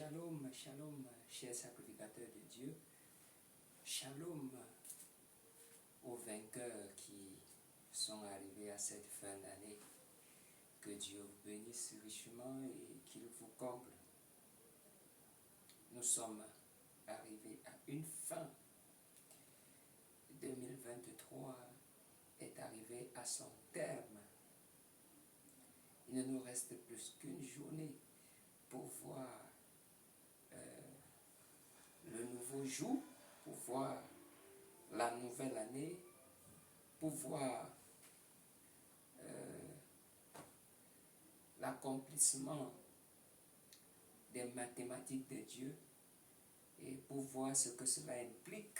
Shalom, shalom, chers sacrificateurs de Dieu. Shalom aux vainqueurs qui sont arrivés à cette fin d'année. Que Dieu vous bénisse richement et qu'il vous comble. Nous sommes arrivés à une fin. 2023 est arrivé à son terme. Il ne nous reste plus qu'une journée pour voir le nouveau jour, pour voir la nouvelle année, pour voir l'accomplissement des mathématiques de Dieu et pour voir ce que cela implique.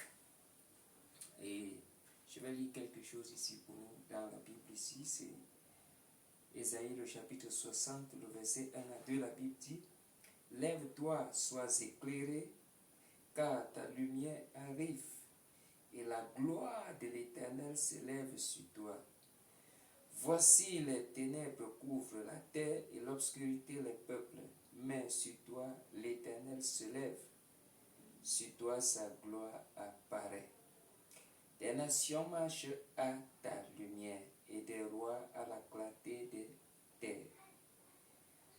Et je vais lire quelque chose ici pour nous dans la Bible ici, c'est Ésaïe le chapitre 60, le verset 1 à 2, la Bible dit: Lève-toi, sois éclairé, car ta lumière arrive, et la gloire de l'Éternel s'élève sur toi. Voici les ténèbres couvrent la terre et l'obscurité les peuples, mais sur toi l'Éternel se lève, sur toi sa gloire apparaît. Des nations marchent à ta lumière, et des rois à la clarté de tes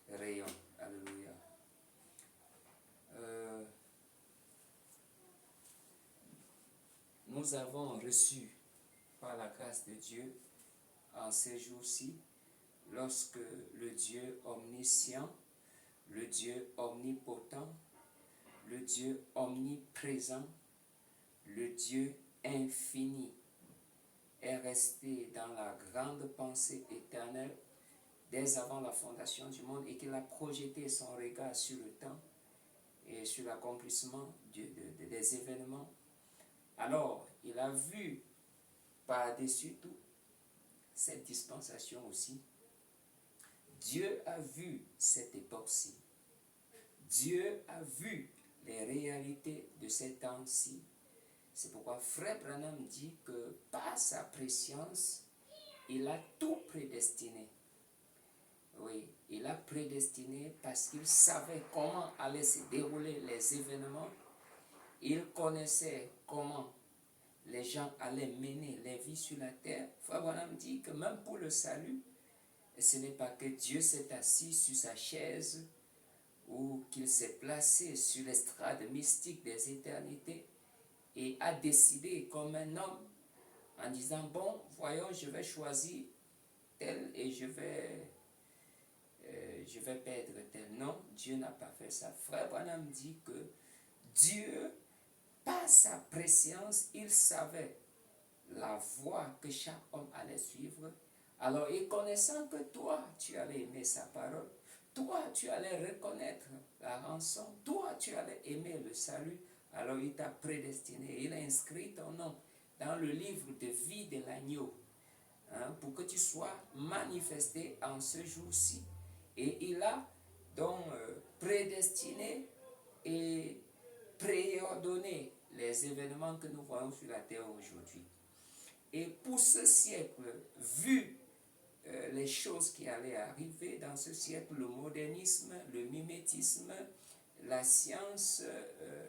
rayons. Alléluia. Nous avons reçu par la grâce de Dieu en ces jours-ci, lorsque le Dieu omniscient, le Dieu omnipotent, le Dieu omniprésent, le Dieu infini est resté dans la grande pensée éternelle dès avant la fondation du monde et qu'il a projeté son regard sur le temps et sur l'accomplissement des événements. Alors, il a vu par-dessus tout cette dispensation aussi. Dieu a vu cette époque-ci. Dieu a vu les réalités de ces temps-ci. C'est pourquoi Frère Branham dit que par sa préscience, il a tout prédestiné. Oui, il a prédestiné parce qu'il savait comment allaient se dérouler les événements. Il connaissait comment les gens allaient mener les vies sur la terre. Frère Branham dit que même pour le salut, ce n'est pas que Dieu s'est assis sur sa chaise ou qu'il s'est placé sur l'estrade mystique des éternités et a décidé comme un homme en disant: bon, voyons, je vais choisir tel et je vais perdre tel. Non, Dieu n'a pas fait ça. Frère Branham dit que Dieu, par sa préscience, il savait la voie que chaque homme allait suivre. Alors, et connaissant que toi, tu allais aimer sa parole, toi, tu allais reconnaître la rançon, toi, tu allais aimer le salut, alors il t'a prédestiné, il a inscrit ton nom dans le livre de vie de l'agneau, pour que tu sois manifesté en ce jour-ci. Et il a donc prédestiné et préordonné les événements que nous voyons sur la terre aujourd'hui. Et pour ce siècle, vu les choses qui allaient arriver dans ce siècle, le modernisme, le mimétisme, la science,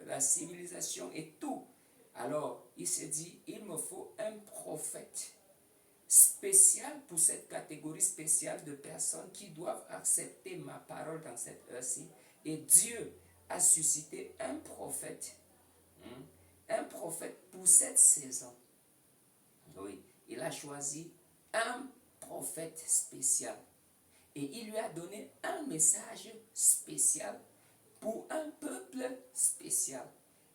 la civilisation et tout, alors il s'est dit: il me faut un prophète spécial pour cette catégorie spéciale de personnes qui doivent accepter ma parole dans cette heure-ci. Et Dieu a suscité un prophète pour cette saison. Oui, il a choisi un prophète spécial et il lui a donné un message spécial pour un peuple spécial.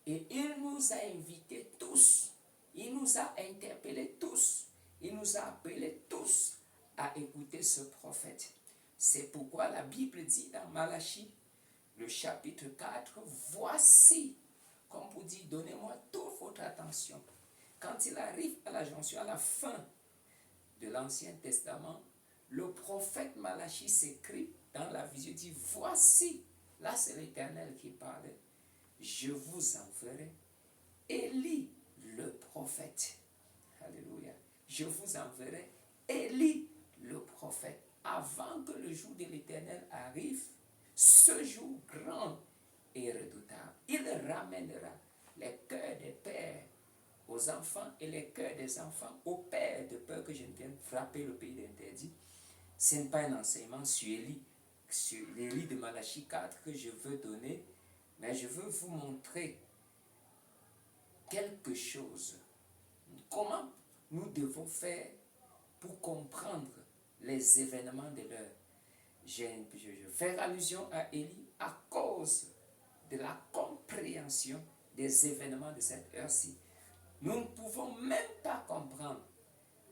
Et il nous a invités tous, il nous a interpellés tous, il nous a appelés tous à écouter ce prophète. C'est pourquoi la Bible dit dans Malachie, le chapitre 4, voici, comme pour dire, donnez-moi toute votre attention. Quand il arrive à la jonction, à la fin de l'Ancien Testament, le prophète Malachie s'écrit dans la vision, dit: voici, là c'est l'Éternel qui parle, je vous enverrai Élie le prophète. Alléluia. Je vous enverrai Élie le prophète avant que le jour de l'Éternel arrive, ce jour grand et redoutable. Il ramènera les cœurs des pères aux enfants et les cœurs des enfants aux pères, de peur que je ne vienne frapper le pays d'interdit. Ce n'est pas un enseignement sur Élie de Malachie 4 que je veux donner, mais je veux vous montrer quelque chose. Comment nous devons faire pour comprendre les événements de l'heure. Je fais allusion à Élie à cause de la compréhension des événements de cette heure-ci. Nous ne pouvons même pas comprendre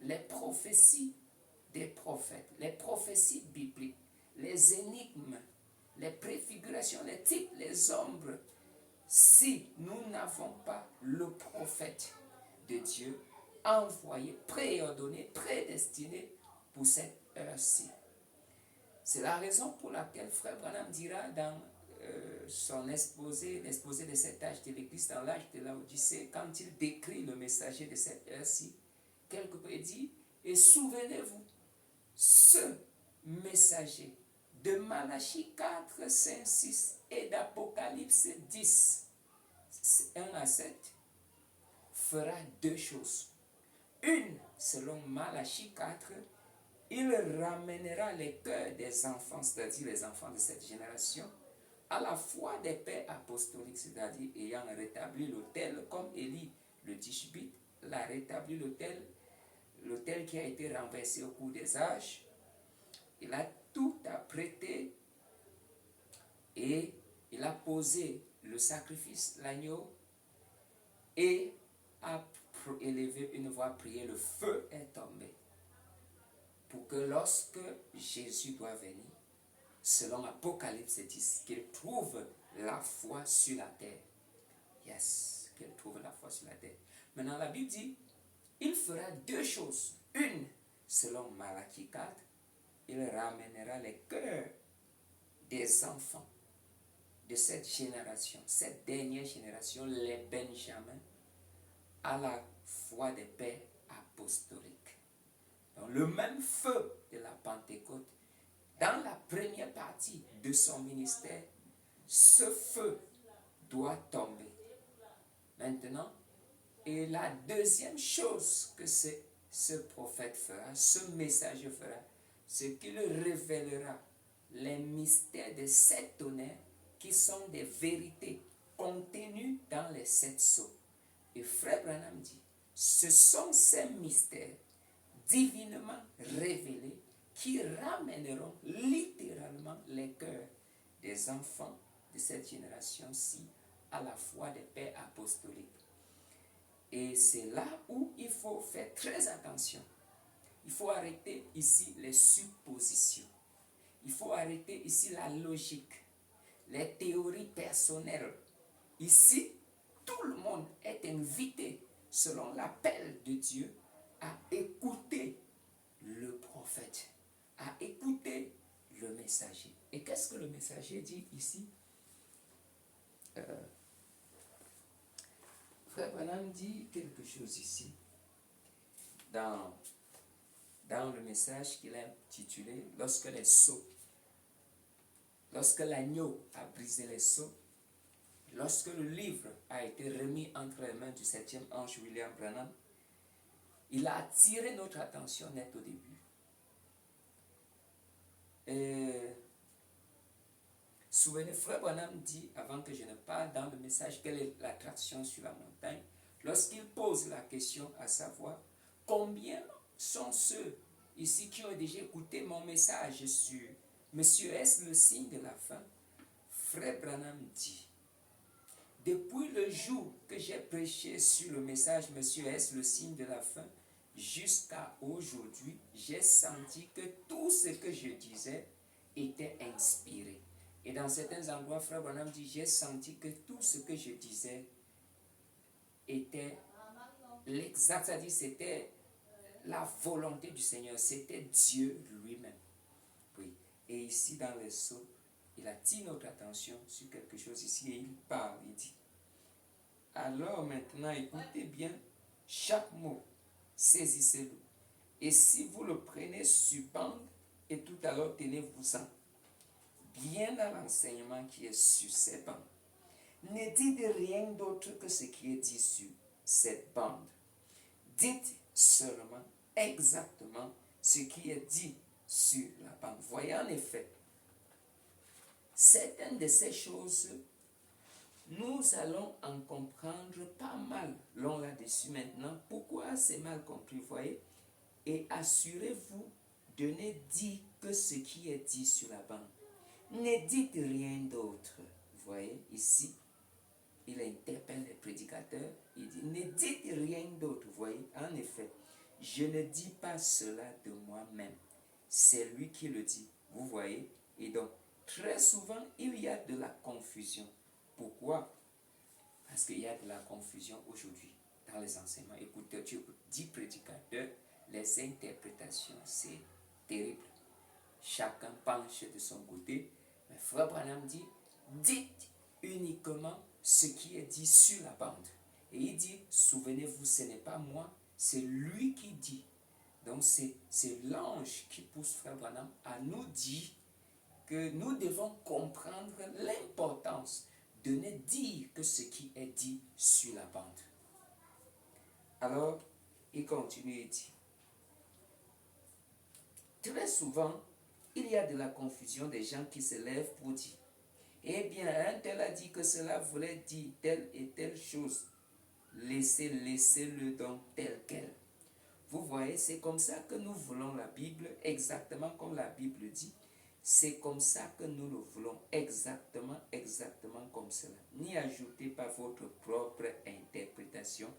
les prophéties des prophètes, les prophéties bibliques, les énigmes, les préfigurations, les types, les ombres, si nous n'avons pas le prophète de Dieu envoyé, préordonné, prédestiné pour cette heure-ci. C'est la raison pour laquelle Frère Branham dira dans son exposé de cet âge de l'Église dans l'âge de Laodicée, quand il décrit le messager de cette heure-ci, quelque peu il dit, et souvenez-vous, ce messager de Malachie 4, 5, 6 et d'Apocalypse 10, 1 à 7, fera deux choses. Une, selon Malachie 4, il ramènera les cœurs des enfants, c'est-à-dire les enfants de cette génération, à la foi des pères apostoliques, c'est-à-dire ayant rétabli l'autel, comme Élie le Tishbite l'a rétabli l'autel qui a été renversé au cours des âges. Il a tout apprêté et il a posé le sacrifice, l'agneau, et a élevé une voix, prié, le feu est tombé. Pour que lorsque Jésus doit venir, selon Apocalypse 10, qu'il trouve la foi sur la terre. Yes, qu'il trouve la foi sur la terre. Maintenant, la Bible dit, il fera deux choses. Une, selon Malachie 4, il ramènera les cœurs des enfants de cette génération, cette dernière génération, les Benjamins, à la foi des pères apostoliques. Donc, le même feu de la Pentecôte, dans la première partie de son ministère, ce feu doit tomber. Maintenant, et la deuxième chose que ce prophète fera, ce messager fera, c'est qu'il révélera les mystères des 7 tonnerres qui sont des vérités contenues dans les 7 sceaux. Et Frère Branham dit, ce sont ces mystères divinement révélés qui ramèneront littéralement les cœurs des enfants de cette génération-ci à la foi des pères apostoliques. Et c'est là où il faut faire très attention. Il faut arrêter ici les suppositions. Il faut arrêter ici la logique, les théories personnelles. Ici, tout le monde est invité, selon l'appel de Dieu, à écouter le prophète, à écouter le messager. Et qu'est-ce que le messager dit ici? Frère Branham dit quelque chose ici, dans le message qu'il a intitulé « Lorsque les sceaux », lorsque l'agneau a brisé les sceaux, lorsque le livre a été remis entre les mains du 7e ange William Branham, il a attiré notre attention net au début. Souvenez, Frère Branham dit, avant que je ne parle dans le message, quelle est l'attraction sur la montagne, lorsqu'il pose la question à savoir, combien sont ceux ici qui ont déjà écouté mon message sur Monsieur, est-ce le signe de la fin? Frère Branham dit, depuis le jour que j'ai prêché sur le message Monsieur, est-ce le signe de la fin, jusqu'à aujourd'hui, j'ai senti que tout ce que je disais était inspiré. Et dans certains endroits, Frère Branham dit, j'ai senti que tout ce que je disais était l'exact, c'est-à-dire c'était la volonté du Seigneur, c'était Dieu lui-même. Oui. Et ici, dans les sceaux, il attire notre attention sur quelque chose ici et il parle, il dit, alors maintenant, écoutez bien chaque mot, saisissez-le. Et si vous le prenez sur bande, et tout à l'heure tenez-vous-en bien à l'enseignement qui est sur ces bancs. Ne dites rien d'autre que ce qui est dit sur cette bande. Dites seulement exactement ce qui est dit sur la bande. Voyez en effet, certaines de ces choses, nous allons en comprendre pas mal long là-dessus maintenant. Pourquoi c'est mal compris, voyez? Et assurez-vous de ne dire que ce qui est dit sur la bande. Ne dites rien d'autre. Voyez, ici, il interpelle les prédicateurs. Il dit, ne dites rien d'autre. Voyez, en effet, je ne dis pas cela de moi-même. C'est lui qui le dit. Vous voyez? Et donc, très souvent, il y a de la confusion. Pourquoi? Parce qu'il y a de la confusion aujourd'hui dans les enseignements. Écoutez, tu écoutes 10 prédicateurs, les interprétations, c'est terrible. Chacun penche de son côté. Mais Frère Branham dit, dites uniquement ce qui est dit sur la bande. Et il dit, souvenez-vous, ce n'est pas moi, c'est lui qui dit. Donc c'est l'ange qui pousse Frère Branham à nous dire que nous devons comprendre l'importance de ne dire que ce qui est dit sur la bande. Alors, il continue et dit, très souvent, il y a de la confusion des gens qui se lèvent pour dire, eh bien, un tel a dit que cela voulait dire telle et telle chose. Laissez-le donc tel quel. Vous voyez, c'est comme ça que nous voulons la Bible, exactement comme la Bible dit. C'est comme ça que nous le voulons, exactement comme cela. N'y ajoutez pas votre propre interprétation.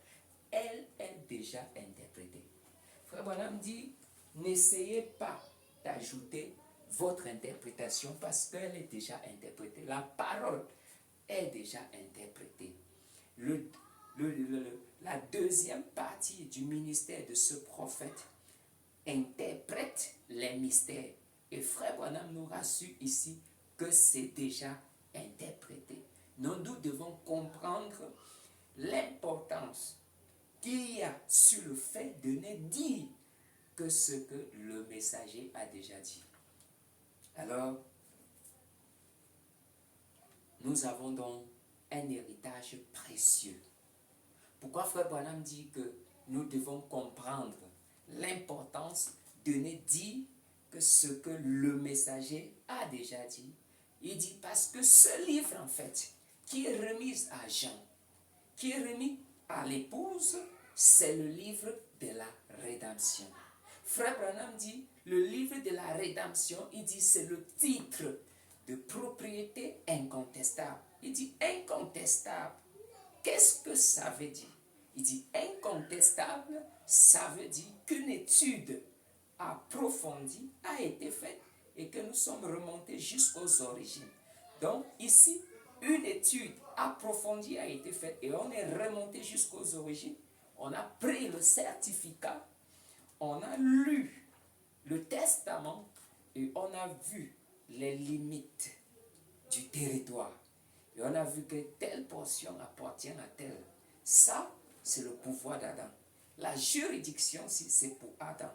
Elle est déjà interprétée. Frère Branham dit, n'essayez pas d'ajouter votre interprétation parce qu'elle est déjà interprétée. La parole est déjà interprétée. La deuxième partie du ministère de ce prophète interprète les mystères. Et Frère Branham nous rassure ici que c'est déjà interprété. Nous devons comprendre l'importance qu'il y a sur le fait de ne dire que ce que le messager a déjà dit. Alors, nous avons donc un héritage précieux. Pourquoi Frère Branham dit que nous devons comprendre l'importance de ne dire que ce que le messager a déjà dit? Il dit parce que ce livre, en fait, qui est remis à Jean, qui est remis à l'épouse, c'est le livre de la rédemption. Frère Branham dit, le livre de la rédemption, il dit, c'est le titre de propriété incontestable. Il dit incontestable. Qu'est-ce que ça veut dire? Il dit incontestable, ça veut dire qu'une étude approfondie a été faite et que nous sommes remontés jusqu'aux origines. Donc ici, une étude approfondie a été faite et on est remonté jusqu'aux origines. On a pris le certificat, on a lu le testament et on a vu les limites du territoire. Et on a vu que telle portion appartient à telle. Ça, c'est le pouvoir d'Adam. La juridiction, c'est pour Adam.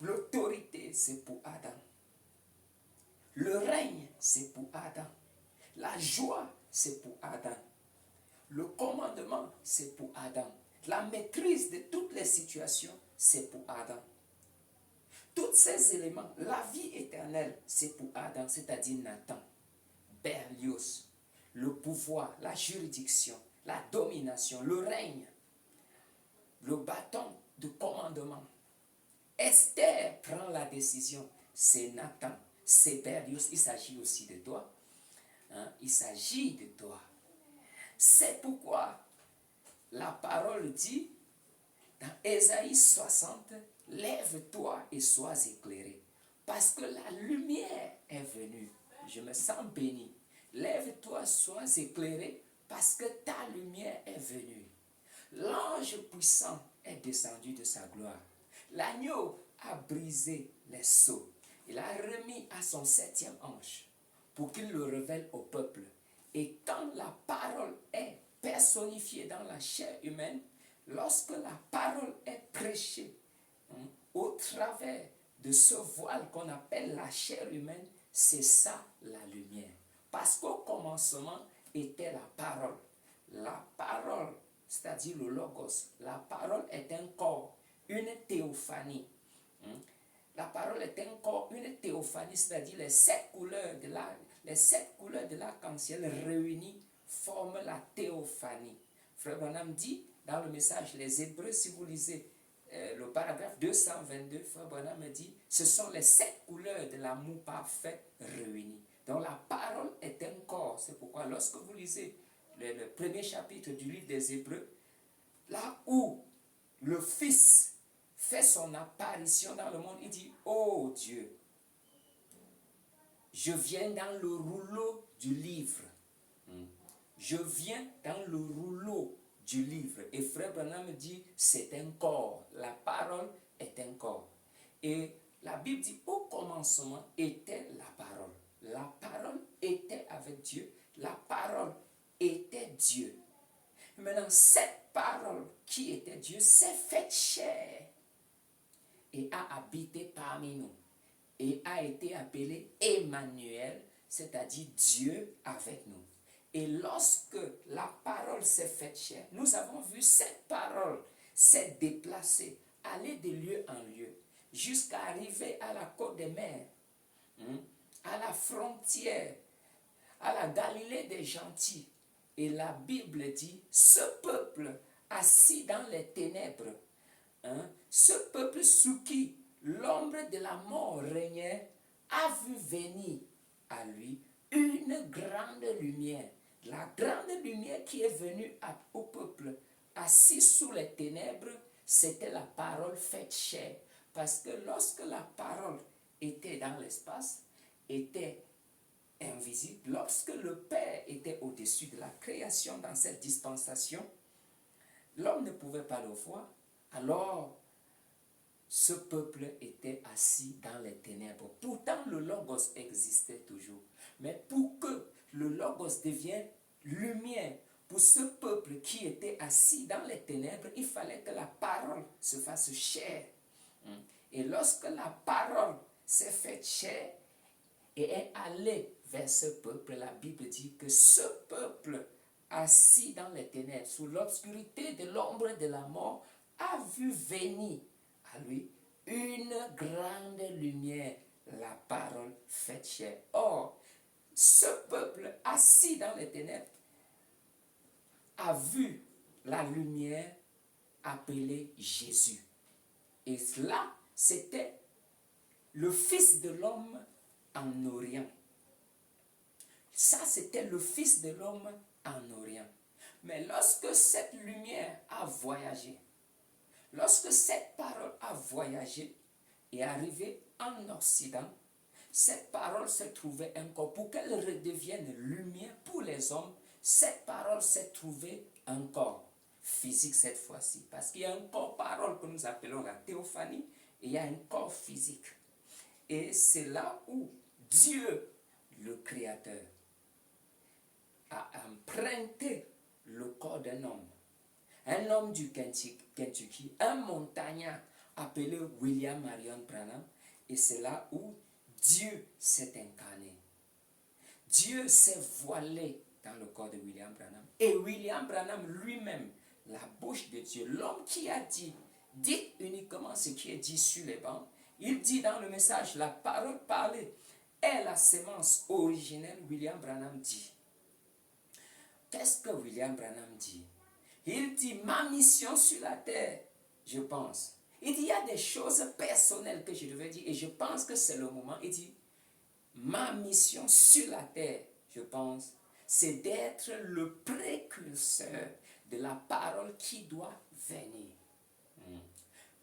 L'autorité, c'est pour Adam. Le règne, c'est pour Adam. La joie, c'est pour Adam. Le commandement, c'est pour Adam. La maîtrise de toutes les situations, c'est pour Adam. Tous ces éléments, la vie éternelle, c'est pour Adam, c'est-à-dire Nathan. Berlioz, le pouvoir, la juridiction, la domination, le règne, le bâton de commandement. Esther prend la décision, c'est Nathan, c'est Berlioz, il s'agit aussi de toi. Il s'agit de toi. C'est pourquoi la parole dit, dans Ésaïe 60, lève-toi et sois éclairé, parce que la lumière est venue. Je me sens béni. Lève-toi, sois éclairé, parce que ta lumière est venue. L'ange puissant est descendu de sa gloire. L'agneau a brisé les sceaux. Il a remis à son 7e ange pour qu'il le révèle au peuple. Et quand la parole est personnifiée dans la chair humaine, lorsque la parole est prêchée au travers de ce voile qu'on appelle la chair humaine, c'est ça la lumière. Parce qu'au commencement était la parole. La parole, c'est-à-dire le logos. La parole est un corps, une théophanie. La parole est un corps, une théophanie, c'est-à-dire les sept couleurs de l'arc-en-ciel réunies forment la théophanie. Frère Branham dit dans le message Les Hébreux, si vous lisez le paragraphe 222, Frère Branham dit, ce sont les sept couleurs de l'amour parfait réunies. Donc la parole est un corps. C'est pourquoi lorsque vous lisez le premier chapitre du livre des Hébreux, là où le Fils fait son apparition dans le monde, il dit, oh Dieu, je viens dans le rouleau du livre. Je viens dans le rouleau du livre. Et Frère Branham dit, c'est un corps. La parole est un corps. Et la Bible dit, au commencement était la parole. La parole était avec Dieu. La parole était Dieu. Maintenant, cette parole qui était Dieu s'est faite chair et a habité parmi nous. Et a été appelé Emmanuel, c'est-à-dire Dieu avec nous. Et lorsque la parole s'est faite chair, nous avons vu cette parole s'est déplacée, aller de lieu en lieu, jusqu'à arriver à la côte des mers, à la frontière, à la Galilée des gentils. Et la Bible dit, ce peuple assis dans les ténèbres, ce peuple sous qui l'ombre de la mort régnait, a vu venir à lui une grande lumière. La grande lumière qui est venue au peuple assis sous les ténèbres, c'était la parole faite chair. Parce que lorsque la parole était dans l'espace, était invisible, lorsque le Père était au-dessus de la création dans cette dispensation, l'homme ne pouvait pas le voir. Alors, ce peuple était assis dans les ténèbres. Pourtant, le Logos existait toujours. Mais pour que le Logos devienne lumière, pour ce peuple qui était assis dans les ténèbres, il fallait que la parole se fasse chair. Et lorsque la parole s'est faite chair et est allée vers ce peuple, la Bible dit que ce peuple assis dans les ténèbres, sous l'obscurité de l'ombre de la mort, a vu venir à lui une grande lumière, la parole faite chair. Or, ce peuple assis dans les ténèbres a vu la lumière appelée Jésus. Et cela, c'était le Fils de l'homme en Orient. Ça, c'était le Fils de l'homme en Orient. Mais lorsque cette lumière a voyagé, lorsque cette parole a voyagé et est arrivée en Occident, cette parole s'est trouvée encore, pour qu'elle redevienne lumière pour les hommes, cette parole s'est trouvée encore physique cette fois-ci. Parce qu'il y a un corps parole que nous appelons la théophanie et il y a un corps physique. Et c'est là où Dieu, le Créateur, a emprunté le corps d'un homme. Un homme du Kentucky, un montagnard appelé William Marion Branham. Et c'est là où Dieu s'est incarné. Dieu s'est voilé dans le corps de William Branham. Et William Branham lui-même, la bouche de Dieu, l'homme qui a dit, dites uniquement ce qui est dit sur les bancs. Il dit dans le message, la parole parlée est la sémence originelle. William Branham dit. Qu'est-ce que William Branham dit? Il dit, ma mission sur la terre, je pense. Il dit, il y a des choses personnelles que je devais dire et je pense que c'est le moment. Il dit, ma mission sur la terre, je pense, c'est d'être le précurseur de la parole qui doit venir.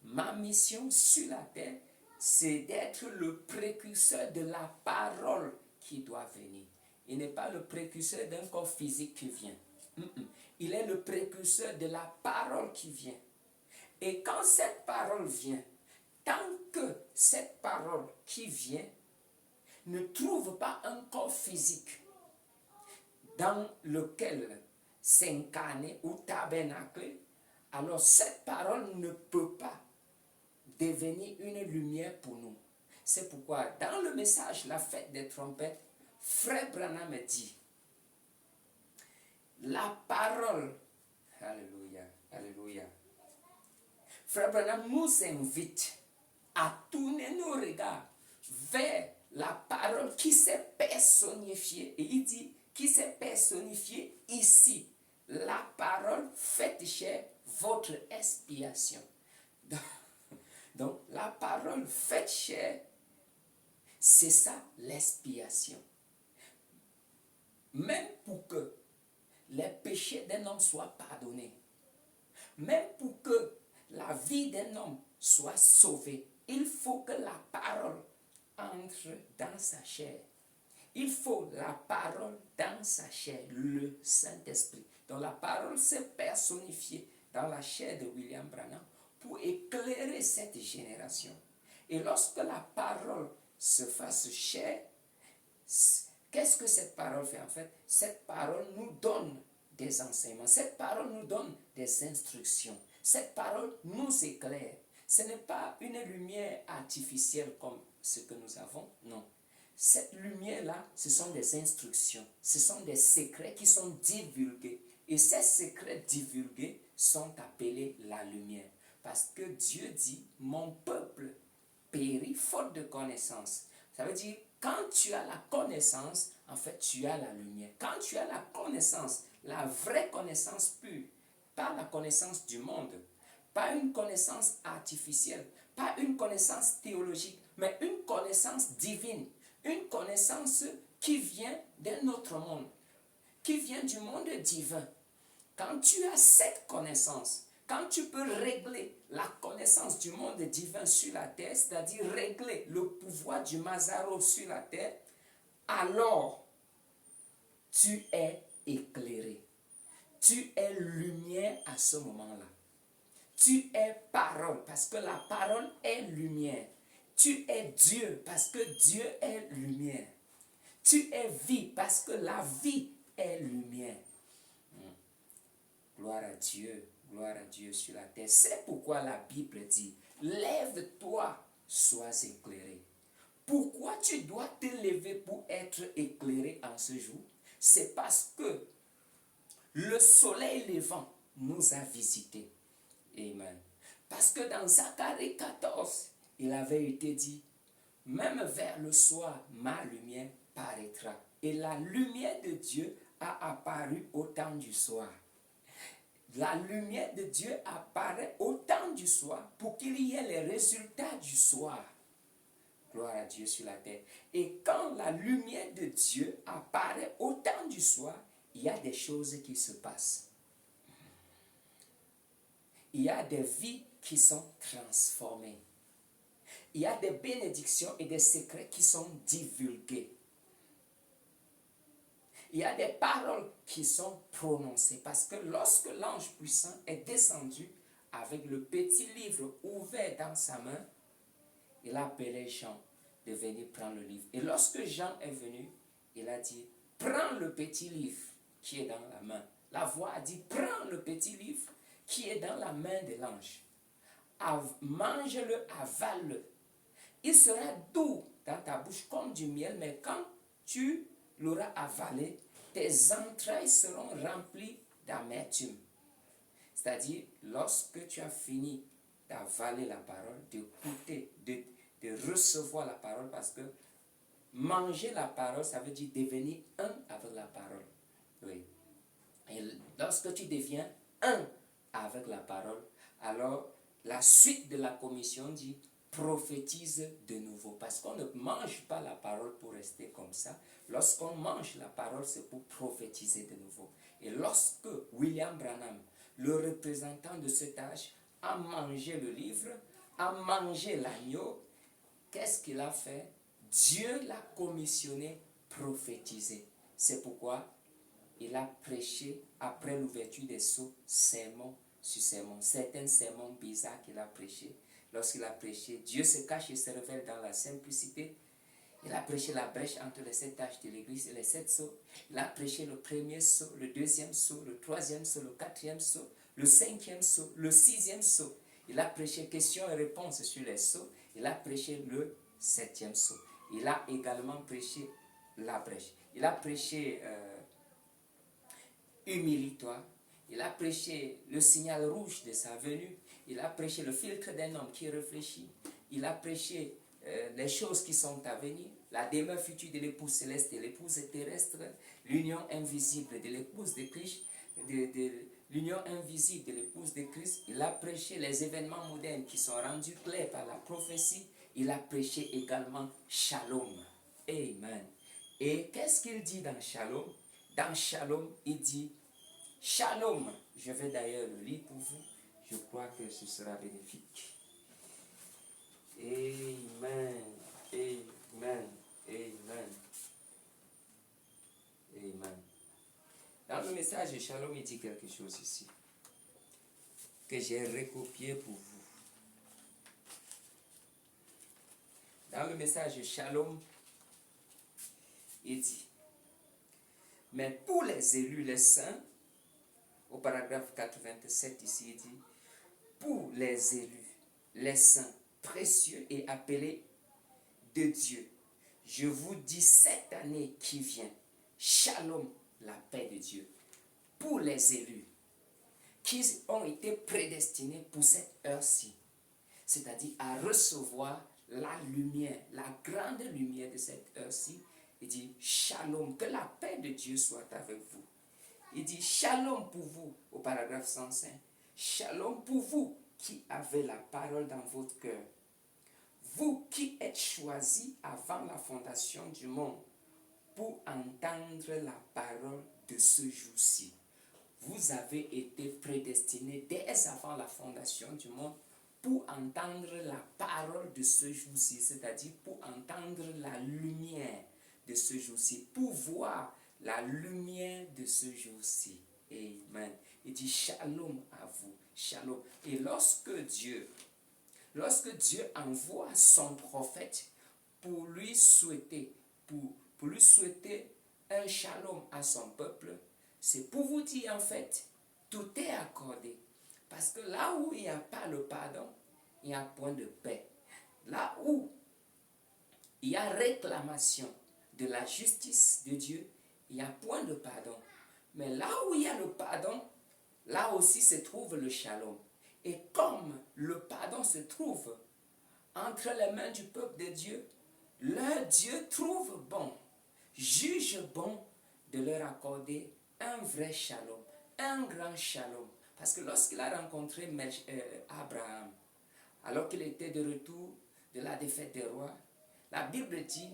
Ma mission sur la terre, c'est d'être le précurseur de la parole qui doit venir. Il n'est pas le précurseur d'un corps physique qui vient. Il est le précurseur de la parole qui vient. Et quand cette parole vient, tant que cette parole qui vient ne trouve pas un corps physique dans lequel s'incarner ou tabernacler, alors cette parole ne peut pas devenir une lumière pour nous. C'est pourquoi dans le message La fête des trompettes, Frère Branham dit, la parole, alléluia, alléluia. Frère Branham nous invite à tourner nos regards vers la parole qui s'est personnifiée. Et il dit, qui s'est personnifiée ici. La parole faite chair, votre expiation. Donc, la parole faite chair, c'est ça l'expiation. Même pour que les péchés d'un homme soient pardonnés, même pour que la vie d'un homme soit sauvée, il faut que la parole entre dans sa chair. Il faut la parole dans sa chair, le Saint-Esprit. Donc la parole s'est personnifiée dans la chair de William Branham pour éclairer cette génération. Et lorsque la parole se fasse chair, qu'est-ce que cette parole fait en fait? Cette parole nous donne des enseignements, cette parole nous donne des instructions, cette parole nous éclaire. Ce n'est pas une lumière artificielle comme ce que nous avons, non. Cette lumière-là, ce sont des instructions, ce sont des secrets qui sont divulgués. Et ces secrets divulgués sont appelés la lumière. Parce que Dieu dit, mon peuple périt faute de connaissance. Ça veut dire, quand tu as la connaissance, en fait, tu as la lumière. Quand tu as la connaissance, la vraie connaissance pure, pas la connaissance du monde, pas une connaissance artificielle, pas une connaissance théologique, mais une connaissance divine, une connaissance qui vient d'un autre monde, qui vient du monde divin. Quand tu as cette connaissance, quand tu peux régler la connaissance du monde divin sur la terre, c'est-à-dire régler le pouvoir du Mazaro sur la terre, alors tu es éclairé. Tu es lumière à ce moment-là. Tu es parole parce que la parole est lumière. Tu es Dieu parce que Dieu est lumière. Tu es vie parce que la vie est lumière. Gloire à Dieu sur la terre. C'est pourquoi la Bible dit, lève-toi, sois éclairé. Pourquoi tu dois te lever pour être éclairé en ce jour? C'est parce que le soleil levant nous a visités. Amen. Parce que dans Zacharie 14, il avait été dit, même vers le soir, ma lumière paraîtra. Et la lumière de Dieu a apparu au temps du soir. La lumière de Dieu apparaît au temps du soir pour qu'il y ait les résultats du soir. Gloire à Dieu sur la terre. Et quand la lumière de Dieu apparaît au temps du soir, il y a des choses qui se passent. Il y a des vies qui sont transformées. Il y a des bénédictions et des secrets qui sont divulgués. Il y a des paroles qui sont prononcées. Parce que lorsque l'ange puissant est descendu avec le petit livre ouvert dans sa main, il a appelé Jean de venir prendre le livre. Et lorsque Jean est venu, il a dit, prends le petit livre qui est dans la main. La voix a dit, prends le petit livre qui est dans la main de l'ange. Mange-le, avale-le. Il sera doux dans ta bouche comme du miel, mais quand tu l'auras avalé, tes entrailles seront remplies d'amertume. C'est-à-dire, lorsque tu as fini d'avaler la parole, d'écouter, de recevoir la parole, parce que manger la parole, ça veut dire devenir un avec la parole. Oui. Et lorsque tu deviens un avec la parole, alors la suite de la commission dit prophétise de nouveau. Parce qu'on ne mange pas la parole pour rester comme ça. Lorsqu'on mange la parole, c'est pour prophétiser de nouveau. Et lorsque William Branham, le représentant de cet âge, a mangé le livre, a mangé l'agneau, qu'est-ce qu'il a fait? Dieu l'a commissionné prophétiser. C'est pourquoi il a prêché, après l'ouverture des sceaux, sermon sur sermon. Certains sermons bizarres qu'il a prêché. Lorsqu'il a prêché, Dieu se cache et se révèle dans la simplicité. Il a prêché la brèche entre les 7 tâches de l'église et les 7 sceaux. Il a prêché le premier sceau, le deuxième sceau, le troisième sceau, le quatrième sceau, le cinquième sceau, le sixième sceau. Il a prêché questions et réponses sur les sceaux. Il a prêché le 7e sceau. Il a également prêché la brèche. Il a prêché humilie-toi. Il a prêché le signal rouge de sa venue. Il a prêché le filtre d'un homme qui réfléchit. Il a prêché les choses qui sont à venir, la demeure future de l'épouse céleste et l'épouse terrestre, l'union invisible de l'épouse de Christ, l'union invisible de l'épouse de Christ. Il a prêché les événements modernes qui sont rendus clairs par la prophétie. Il a prêché également Shalom. Amen. Et qu'est-ce qu'il dit dans Shalom? Dans Shalom, il dit Shalom. Je vais d'ailleurs le lire pour vous. Je crois que ce sera bénéfique. Amen. Amen. Amen. Amen. Dans le message de Shalom, il dit quelque chose ici que j'ai recopié pour vous. Dans le message de Shalom, il dit, mais pour les élus, les saints, au paragraphe 87 ici, il dit, pour les élus, les saints précieux et appelés de Dieu, je vous dis cette année qui vient, Shalom, la paix de Dieu, pour les élus qui ont été prédestinés pour cette heure-ci, c'est-à-dire à recevoir la lumière, la grande lumière de cette heure-ci. Il dit Shalom, que la paix de Dieu soit avec vous. Il dit Shalom pour vous, au paragraphe 105. Shalom pour vous qui avez la parole dans votre cœur. Vous qui êtes choisis avant la fondation du monde pour entendre la parole de ce jour-ci. Vous avez été prédestinés dès avant la fondation du monde pour entendre la parole de ce jour-ci, c'est-à-dire pour entendre la lumière de ce jour-ci, pour voir la lumière de ce jour-ci. Amen. Il dit Shalom à vous, Shalom. Et lorsque Dieu envoie son prophète pour lui souhaiter un Shalom à son peuple, c'est pour vous dire en fait, tout est accordé. Parce que là où il n'y a pas le pardon, il n'y a point de paix. Là où il y a réclamation de la justice de Dieu, il n'y a point de pardon. Mais là où il y a le pardon, là aussi se trouve le shalom. Et comme le pardon se trouve entre les mains du peuple de Dieu, leur Dieu trouve bon, juge bon de leur accorder un vrai shalom, un grand shalom. Parce que lorsqu'il a rencontré Abraham, alors qu'il était de retour de la défaite des rois, la Bible dit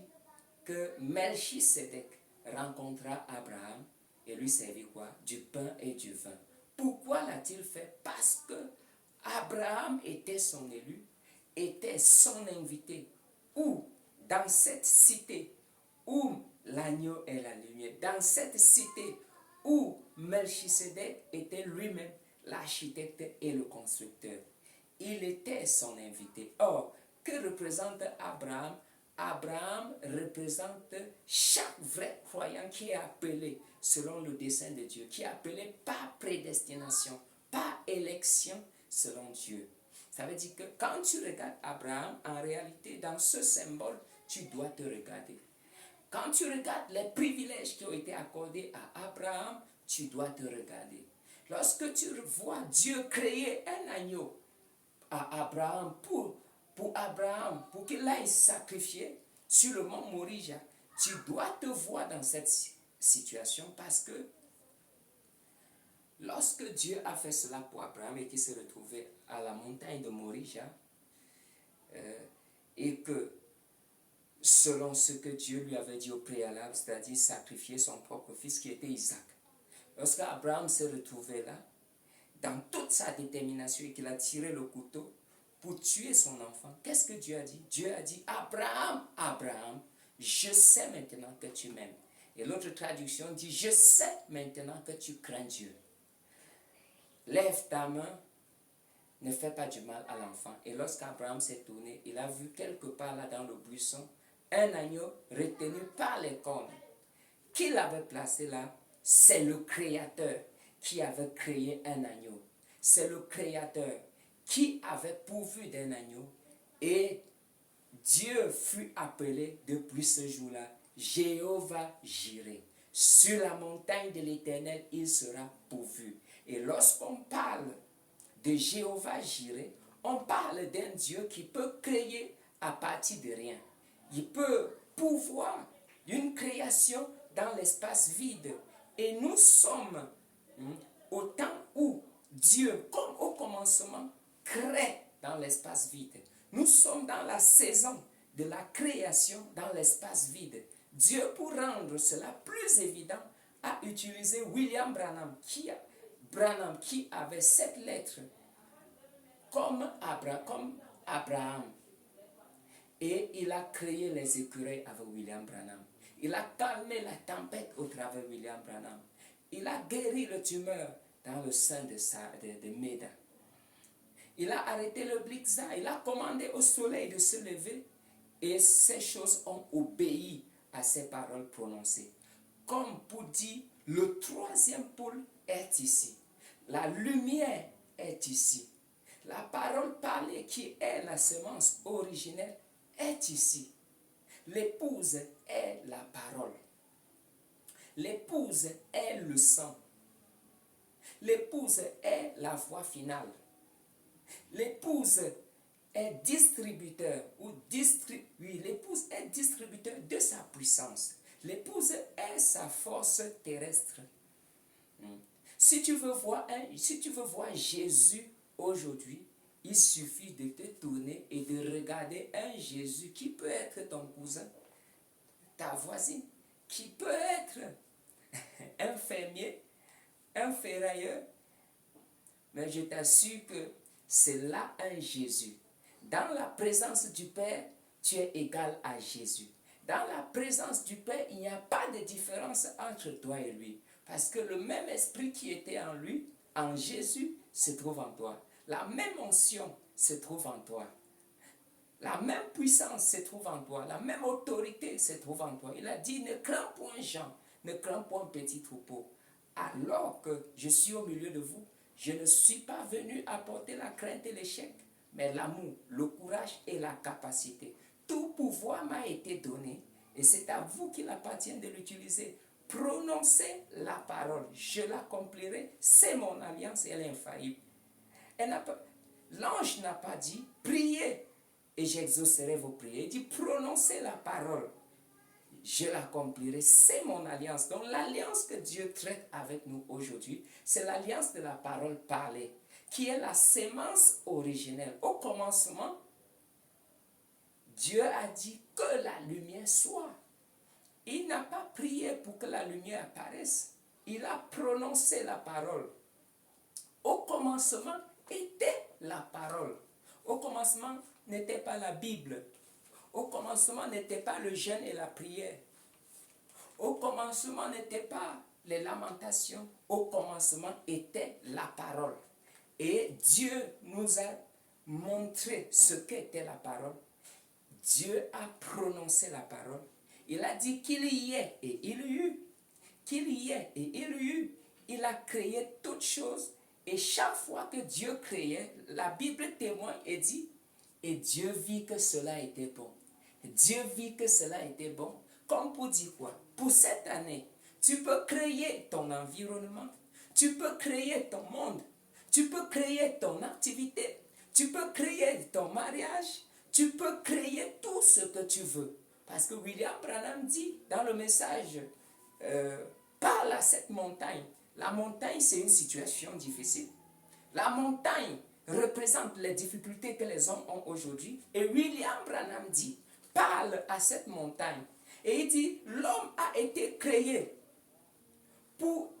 que Melchisedec rencontra Abraham et lui servit quoi? Du pain et du vin. Pourquoi l'a-t-il fait? Parce que Abraham était son élu, était son invité. Ou dans cette cité où l'agneau est la lumière, dans cette cité où Melchisedec était lui-même l'architecte et le constructeur. Il était son invité. Or, que représente Abraham? Abraham représente chaque vrai croyant qui est appelé selon le dessein de Dieu, qui est appelé par prédestination, par élection selon Dieu. Ça veut dire que quand tu regardes Abraham, en réalité, dans ce symbole, tu dois te regarder. Quand tu regardes les privilèges qui ont été accordés à Abraham, tu dois te regarder. Lorsque tu vois Dieu créer un agneau à Abraham pour Abraham, pour qu'il aille sacrifier sur le mont Morija, tu dois te voir dans cette situation parce que lorsque Dieu a fait cela pour Abraham et qu'il s'est retrouvé à la montagne de Morija, et que selon ce que Dieu lui avait dit au préalable, c'est-à-dire sacrifier son propre fils qui était Isaac. Lorsque Abraham s'est retrouvé là, dans toute sa détermination et qu'il a tiré le couteau pour tuer son enfant, qu'est-ce que Dieu a dit? Dieu a dit, Abraham, Abraham, je sais maintenant que tu m'aimes. Et l'autre traduction dit, je sais maintenant que tu crains Dieu. Lève ta main, ne fais pas du mal à l'enfant. Et lorsqu'Abraham s'est tourné, il a vu quelque part là dans le buisson un agneau retenu par les cornes. Qui l'avait placé là? C'est le Créateur qui avait créé un agneau. C'est le Créateur qui avait pourvu d'un agneau. Et Dieu fut appelé depuis ce jour-là Jéhovah Jireh. Sur la montagne de l'Éternel, il sera pourvu. Et lorsqu'on parle de Jéhovah Jireh, on parle d'un Dieu qui peut créer à partir de rien. Il peut pouvoir une création dans l'espace vide. Et nous sommes au temps où Dieu, comme au commencement, crée dans l'espace vide. Nous sommes dans la saison de la création dans l'espace vide. Dieu, pour rendre cela plus évident, a utilisé William Branham qui avait 7 lettres comme Abraham. Et il a créé les écureuils avec William Branham. Il a calmé la tempête au travers de William Branham. Il a guéri le tumeur dans le sein de Méda. Il a arrêté le blizzard. Il a commandé au soleil de se lever. Et ces choses ont obéi à ses paroles prononcées. Comme pour dire, le troisième pôle est ici. La lumière est ici. La parole parlée qui est la semence originelle est ici. L'épouse est la parole. L'épouse est le sang. L'épouse est la voie finale. L'épouse est distributeur l'épouse est distributeur de sa puissance. L'épouse est sa force terrestre. Si tu veux voir Jésus aujourd'hui, il suffit de te tourner et de regarder un Jésus qui peut être ton cousin, ta voisine, qui peut être un fermier, un ferrailleur. Mais je t'assure que c'est là un Jésus. Dans la présence du Père, tu es égal à Jésus. Dans la présence du Père, il n'y a pas de différence entre toi et lui. Parce que le même esprit qui était en lui, en Jésus, se trouve en toi. La même onction se trouve en toi. La même puissance se trouve en toi. La même autorité se trouve en toi. Il a dit, ne crains point Jean, ne crains point petit troupeau. Alors que je suis au milieu de vous, je ne suis pas venu apporter la crainte et l'échec, mais l'amour, le courage et la capacité. Tout pouvoir m'a été donné et c'est à vous qu'il appartient de l'utiliser. Prononcez la parole, je l'accomplirai, c'est mon alliance, elle est infaillible. L'ange n'a pas dit, priez et j'exaucerai vos prières. Il dit, prononcez la parole, je l'accomplirai, c'est mon alliance. Donc l'alliance que Dieu traite avec nous aujourd'hui, c'est l'alliance de la parole parlée, qui est la sémence originelle. Au commencement, Dieu a dit que la lumière soit. Il n'a pas prié pour que la lumière apparaisse. Il a prononcé la parole. Au commencement était la parole. Au commencement n'était pas la Bible. Au commencement n'était pas le jeûne et la prière. Au commencement n'était pas les lamentations. Au commencement était la parole. Et Dieu nous a montré ce qu'était la parole. Dieu a prononcé la parole. Il a dit qu'il y ait et il y eut. Qu'il y ait et il y eut. Il a créé toutes choses. Et chaque fois que Dieu créait, la Bible témoigne et dit, et Dieu vit que cela était bon. Dieu vit que cela était bon. Comme pour dire quoi? Pour cette année, tu peux créer ton environnement. Tu peux créer ton monde. Tu peux créer ton activité. Tu peux créer ton mariage. Tu peux créer tout ce que tu veux. Parce que William Branham dit dans le message, parle à cette montagne. La montagne, c'est une situation difficile. La montagne représente les difficultés que les hommes ont aujourd'hui. Et William Branham dit, parle à cette montagne. Et il dit, l'homme a été créé pour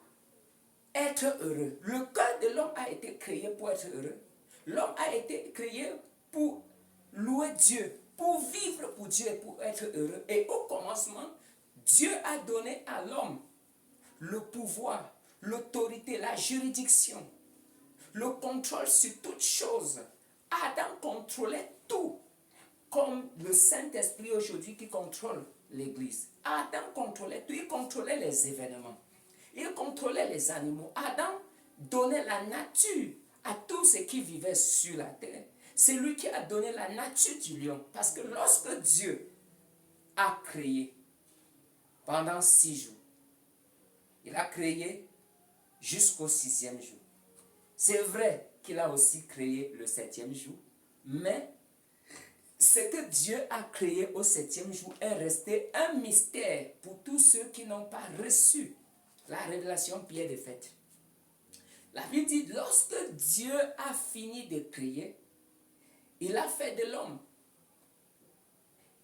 être heureux. Le cœur de l'homme a été créé pour être heureux. L'homme a été créé pour louer Dieu, pour vivre pour Dieu et pour être heureux. Et au commencement, Dieu a donné à l'homme le pouvoir, l'autorité, la juridiction, le contrôle sur toutes choses. Adam contrôlait tout, comme le Saint-Esprit aujourd'hui qui contrôle l'Église. Adam contrôlait tout, il contrôlait les événements, il contrôlait les animaux. Adam donnait la nature à tout ce qui vivait sur la terre. C'est lui qui a donné la nature du lion. Parce que lorsque Dieu a créé, pendant 6 jours. Il a créé jusqu'au 6e jour. C'est vrai qu'il a aussi créé le 7e jour, mais ce que Dieu a créé au 7e jour est resté un mystère pour tous ceux qui n'ont pas reçu la révélation pied de fête. La Bible dit, lorsque Dieu a fini de créer, il a fait de l'homme.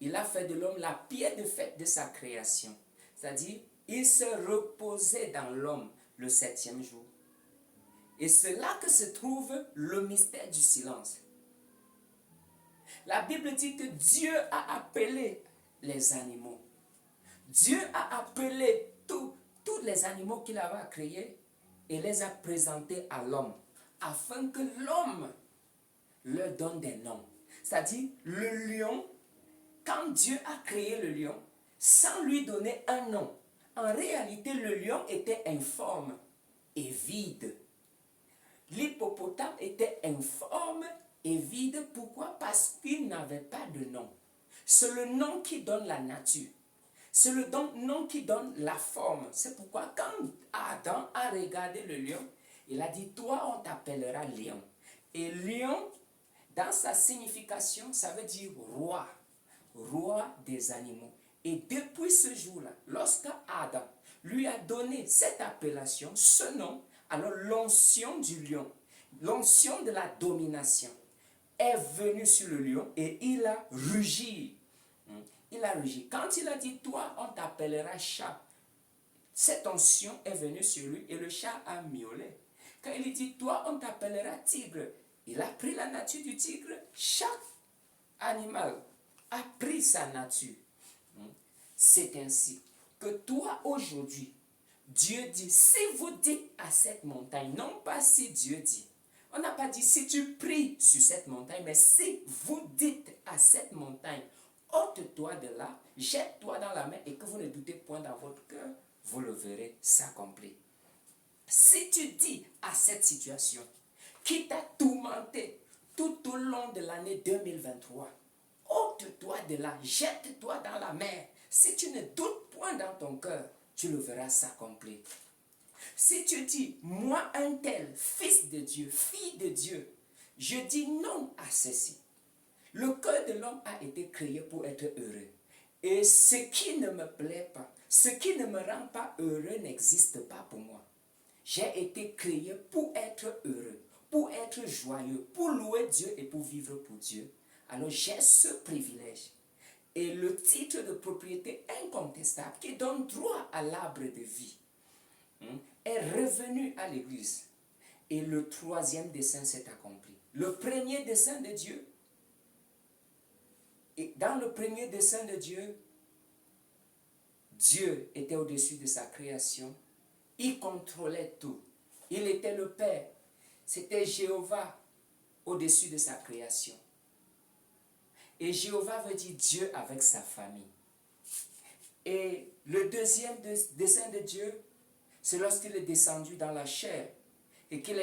Il a fait de l'homme la pierre de fête de sa création. C'est-à-dire, il se reposait dans l'homme le 7e jour. Et c'est là que se trouve le mystère du silence. La Bible dit que Dieu a appelé les animaux. Dieu a appelé tous les animaux qu'il avait créés et les a présentés à l'homme, afin que l'homme leur donne des noms. C'est-à-dire, le lion, quand Dieu a créé le lion, sans lui donner un nom, en réalité, le lion était informe et vide. L'hippopotame était informe et vide. Pourquoi? Parce qu'il n'avait pas de nom. C'est le nom qui donne la nature. C'est le nom qui donne la forme. C'est pourquoi quand Adam a regardé le lion, il a dit, toi on t'appellera lion. Et lion, dans sa signification, ça veut dire roi. Roi des animaux. Et depuis ce jour-là, lorsque Adam lui a donné cette appellation, ce nom, alors l'onction du lion, l'onction de la domination est venue sur le lion et il a rugi. Il a rugi. Quand il a dit, toi, on t'appellera chat, cette onction est venue sur lui et le chat a miaulé. Quand il dit, toi, on t'appellera tigre, il a pris la nature du tigre. Chaque animal a pris sa nature. C'est ainsi que toi, aujourd'hui, Dieu dit, si vous dites à cette montagne, non pas si Dieu dit, on n'a pas dit si tu pries sur cette montagne, mais si vous dites à cette montagne, ôte-toi de là, jette-toi dans la mer et que vous ne doutez point dans votre cœur, vous le verrez s'accomplir. Si tu dis à cette situation qui t'a tourmenté tout au long de l'année 2023, ôte-toi de là, jette-toi dans la mer. Si tu ne doutes point dans ton cœur, tu le verras s'accomplir. Si tu dis, moi un tel, fils de Dieu, fille de Dieu, je dis non à ceci. Le cœur de l'homme a été créé pour être heureux. Et ce qui ne me plaît pas, ce qui ne me rend pas heureux n'existe pas pour moi. J'ai été créé pour être heureux, pour être joyeux, pour louer Dieu et pour vivre pour Dieu. Alors j'ai ce privilège. Et le titre de propriété incontestable qui donne droit à l'arbre de vie est revenu à l'Église. Et le 3e dessein s'est accompli. Le premier dessein de Dieu, et dans le premier dessein de Dieu, Dieu était au-dessus de sa création. Il contrôlait tout. Il était le Père. C'était Jéhovah au-dessus de sa création. Et Jéhovah veut dire Dieu avec sa famille. Et le 2e dessein de Dieu, c'est lorsqu'il est descendu dans la chair et qu'il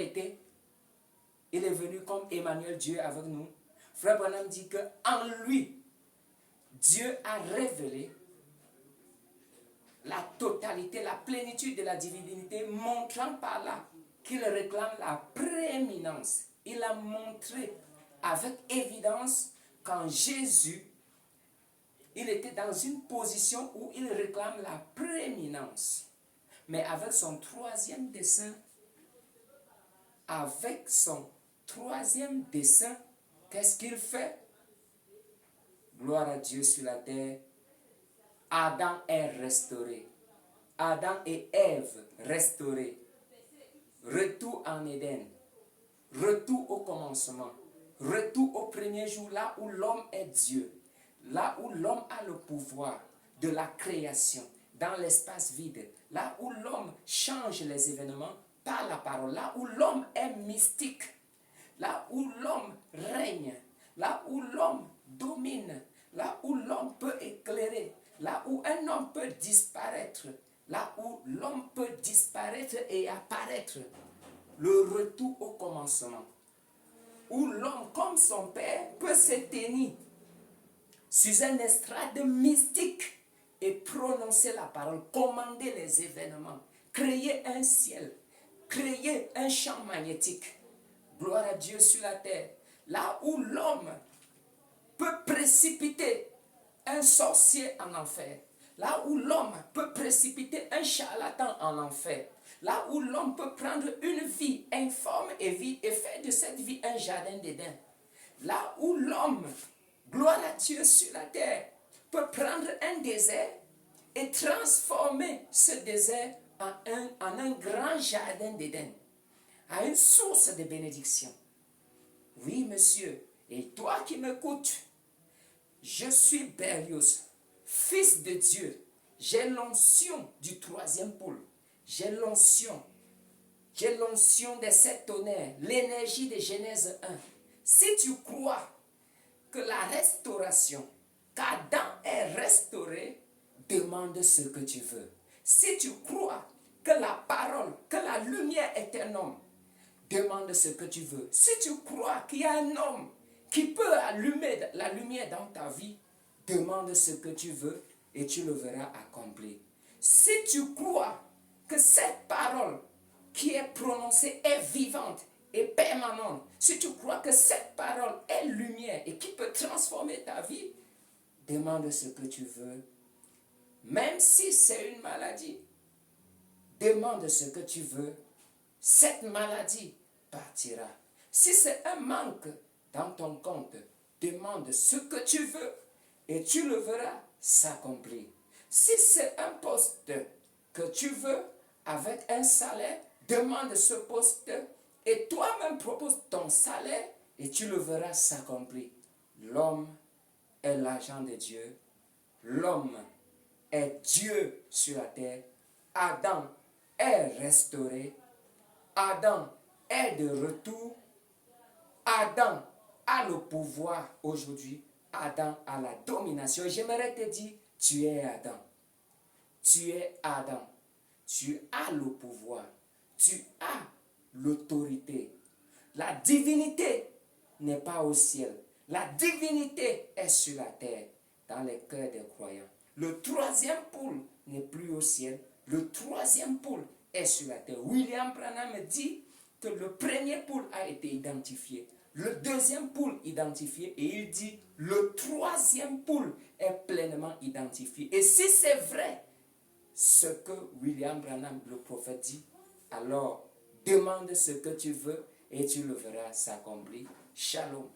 il est venu comme Emmanuel, Dieu avec nous. Frère Branham dit qu'en lui, Dieu a révélé la totalité, la plénitude de la divinité, montrant par là qu'il réclame la prééminence. Il a montré avec évidence qu'en Jésus, il était dans une position où il réclame la prééminence. Mais avec son 3e dessein, qu'est-ce qu'il fait? Gloire à Dieu sur la terre. Adam est restauré. Adam et Ève restaurés. Retour en Éden. Retour au commencement. Retour au premier jour, là où l'homme est Dieu. Là où l'homme a le pouvoir de la création, dans l'espace vide. Là où l'homme change les événements par la parole. Là où l'homme est mystique. Là où l'homme règne. Là où l'homme domine. Là où l'homme peut éclairer. Là où un homme peut disparaître. Là où l'homme peut disparaître et apparaître. Le retour au commencement. Où l'homme, comme son père, peut se tenir sur un estrade mystique et prononcer la parole, commander les événements, créer un ciel, créer un champ magnétique. Gloire à Dieu sur la terre. Là où l'homme peut précipiter un sorcier en enfer. Là où l'homme peut précipiter un charlatan en enfer. Là où l'homme peut prendre une vie informe et vide et faire de cette vie un jardin d'Éden. Là où l'homme, gloire à Dieu sur la terre, peut prendre un désert et transformer ce désert en un grand jardin d'Éden, à une source de bénédiction. Oui, monsieur, et toi qui m'écoutes, je suis Berlioz, fils de Dieu. J'ai l'onction du troisième pôle. J'ai l'onction des 7 tonnerres, l'énergie de Genèse 1. Si tu crois que la restauration, qu'Adam est restauré, demande ce que tu veux. Si tu crois que la parole, que la lumière est un homme, demande ce que tu veux. Si tu crois qu'il y a un homme qui peut allumer la lumière dans ta vie, demande ce que tu veux et tu le verras accompli. Si tu crois que cette parole qui est prononcée est vivante et permanente, si tu crois que cette parole est lumière et qui peut transformer ta vie, demande ce que tu veux. Même si c'est une maladie, demande ce que tu veux. Cette maladie partira. Si c'est un manque dans ton compte, demande ce que tu veux et tu le verras s'accomplir. Si c'est un poste que tu veux avec un salaire, demande ce poste et toi-même propose ton salaire et tu le verras s'accomplir. L'homme est l'agent de Dieu. L'homme est Dieu sur la terre. Adam est restauré. Adam est de retour. Adam a le pouvoir aujourd'hui. Adam a la domination. J'aimerais te dire, tu es Adam. Tu es Adam. Tu as le pouvoir. Tu as l'autorité. La divinité n'est pas au ciel. La divinité est sur la terre, dans les cœurs des croyants. Le troisième pôle n'est plus au ciel. Le troisième pôle est sur la terre. William Branham dit que le premier pôle a été identifié. Le deuxième pôle identifié. Et il dit le troisième pôle est pleinement identifié. Et si c'est vrai ce que William Branham, le prophète, dit, alors demande ce que tu veux et tu le verras s'accomplir. Shalom.